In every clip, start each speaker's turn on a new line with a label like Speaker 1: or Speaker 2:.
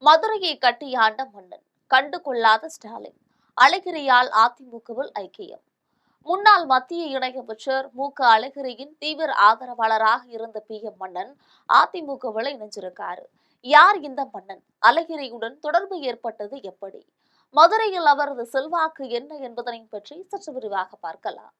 Speaker 1: மதுரையை கட்டியாண்ட மன்னன் கண்டு கொள்ளாத ஸ்டாலின், அழகிரியால் அதிமுகவில் ஐக்கியம். முன்னாள் மத்திய இணையமைச்சர் அழகிரியின் தீவிர ஆதரவாளராக இருந்த PM மன்னன் அதிமுகவில் இணைஞ்சிருக்காரு. யார் இந்த மன்னன்? அழகிரியுடன் தொடர்பு ஏற்பட்டது எப்படி? மதுரையில் அவரது செல்வாக்கு என்ன என்பதனை பற்றி சற்று விரிவாக பார்க்கலாம்.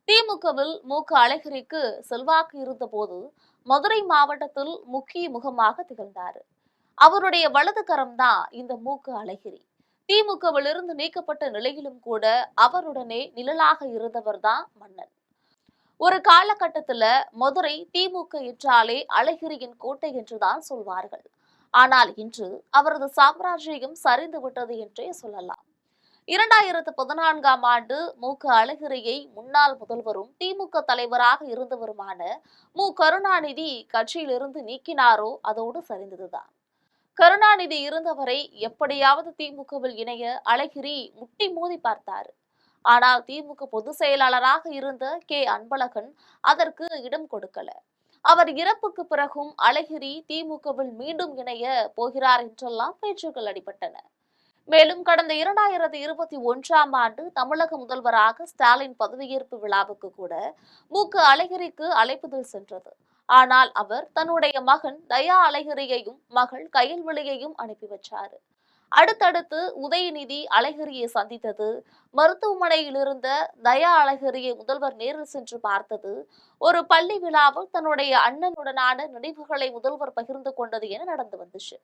Speaker 1: திமுகவில் அழகிரிக்கு செல்வாக்கு இருந்த போது மதுரை மாவட்டத்தில் முக்கிய முகமாக திகழ்ந்தார். அவருடைய வலது கரம்தான் இந்த அழகிரி. திமுகவில் இருந்து நீக்கப்பட்ட நிலையிலும் கூட அவருடனே நிழலாக இருந்தவர் தான் மன்னன். ஒரு காலகட்டத்துல மதுரை திமுக என்றாலே அழகிரியின் கோட்டை என்றுதான் சொல்வார்கள். ஆனால் இன்று அவரது சாம்ராஜ்யம் சரிந்து விட்டது என்றே சொல்லலாம். 2014ஆம் ஆண்டு அழகிரியை முன்னாள் முதல்வரும் திமுக தலைவராக இருந்தவருமான கருணாநிதி கட்சியிலிருந்து நீக்கினாரோ அதோடு சரிந்ததுதான். கருணாநிதி இருந்தவரை எப்படியாவது திமுகவில் இணைய அழகிரி முட்டி மோதி பார்த்தார். ஆனால் திமுக பொதுச் செயலாளராக இருந்த அன்பழகன் அதற்கு இடம் கொடுக்கல. அவர் இறப்புக்கு பிறகும் அழகிரி திமுகவில் மீண்டும் இணைய போகிறார் என்றெல்லாம் பேச்சுக்கள் அடிபட்டன. மேலும் கடந்த 2021ஆம் ஆண்டு தமிழக முதல்வராக ஸ்டாலின் பதவியேற்பு விழாவுக்கு கூட அழகிரிக்கு அழைப்புதல் சென்றது. ஆனால் அவர் தன்னுடைய மகன் தயா அழகிரியையும் மகள் கயல்விழியையும் அனுப்பி வச்சாரு. அடுத்தடுத்து உதயநிதி அழகிரியை சந்தித்தது, மருத்துவமனையில் இருந்த தயா அழகிரியை முதல்வர் நேரில் சென்று பார்த்தது, ஒரு பள்ளி விழாவில் தன்னுடைய அண்ணனுடனான நினைவுகளை முதல்வர் பகிர்ந்து கொண்டது என நடந்து வந்துச்சு.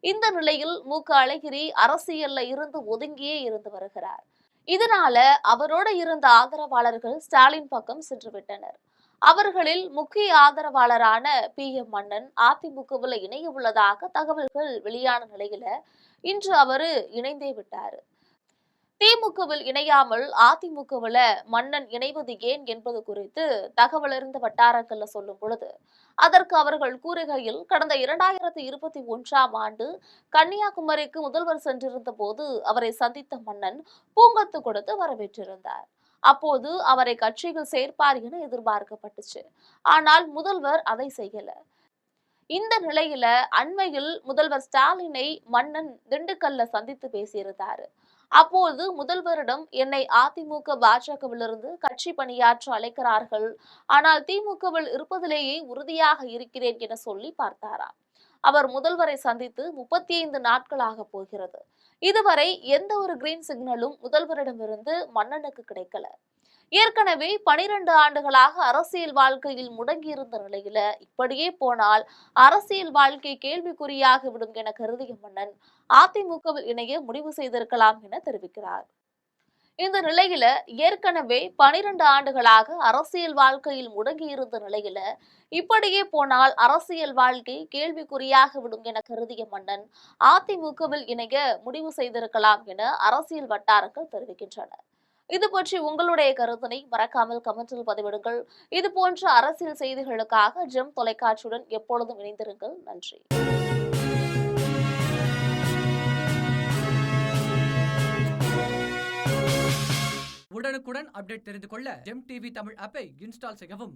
Speaker 1: இந்த நிலையில் அழகிரி அரசியல்ல இருந்து ஒதுங்கியே இருந்து வருகிறார். இதனால அவரோடு இருந்த ஆதரவாளர்கள் ஸ்டாலின் பக்கம் சென்றுவிட்டனர். அவர்களில் முக்கிய ஆதரவாளரான PM மன்னன் அதிமுகவில் இணைய உள்ளதாக தகவல்கள் வெளியான நிலையில இன்று அவரு இணைந்தே விட்டாரு. திமுகவில் இணையாமல் அதிமுகவில் மன்னன் இணைவது ஏன் என்பது குறித்து தகவல் அறிந்த வட்டாரங்கள்ல சொல்லும் பொழுது அதற்கு அவர்கள் கூறுகையில், கடந்த 2021ஆம் ஆண்டு கன்னியாகுமரிக்கு முதல்வர் சென்றிருந்த போது அவரை சந்தித்த மன்னன் பூங்கொத்து கொடுத்து வரவேற்றிருந்தார். அப்போது அவரை கட்சியில் சேர்ப்பார் என எதிர்பார்க்கப்பட்டுச்சு. ஆனால் முதல்வர் அதை செய்யல. இந்த நிலையில அண்மையில் முதல்வர் ஸ்டாலினை மன்னன் திண்டுக்கல்ல சந்தித்து பேசியிருந்தாரு. அப்போது முதல்வரிடம் என்னை அதிமுக பாஜகவிலிருந்து கட்சி பணியாற்ற அழைக்கிறார்கள், ஆனால் திமுகவில் இருப்பதிலேயே உறுதியாக இருக்கிறேன் என சொல்லி பார்த்தாராம். அவர் முதல்வரை சந்தித்து 35 நாட்களாக போகிறது. இதுவரை எந்த ஒரு கிரீன் சிக்னலும் முதல்வரிடமிருந்து மன்னனுக்கு கிடைக்கல. ஏற்கனவே 12 ஆண்டுகளாக அரசியல் வாழ்க்கையில் முடங்கியிருந்த நிலையில இப்படியே போனால் அரசியல் வாழ்க்கை கேள்விக்குறியாகிவிடும் என கருதிய மன்னன் அதிமுகவில் இணைய முடிவு செய்திருக்கலாம் என தெரிவிக்கிறார். இந்த நிலையில ஏற்கனவே 12 ஆண்டுகளாக அரசியல் வாழ்க்கையில் முடங்கியிருந்த நிலையில இப்படியே போனால் அரசியல் வாழ்க்கை கேள்விக்குறியாகிவிடும் என கருதிய மன்னன் அதிமுகவில் இணைய முடிவு செய்திருக்கலாம் என அரசியல் வட்டாரங்கள் தெரிவிக்கின்றன. இது பற்றி உங்களுடைய கருத்தினை மறக்காமல் கமெண்டில் பதிவிடுங்கள். இது போன்ற அரசியல் செய்திகளுக்காக ஜெம் தொலைக்காட்சியுடன் எப்பொழுதும் இணைந்திருங்கள். நன்றி.
Speaker 2: உடனுக்குடன் அப்டேட் தெரிந்து கொள்ள ஜெம் டிவி தமிழ் ஆப்பை இன்ஸ்டால் செய்யவும்.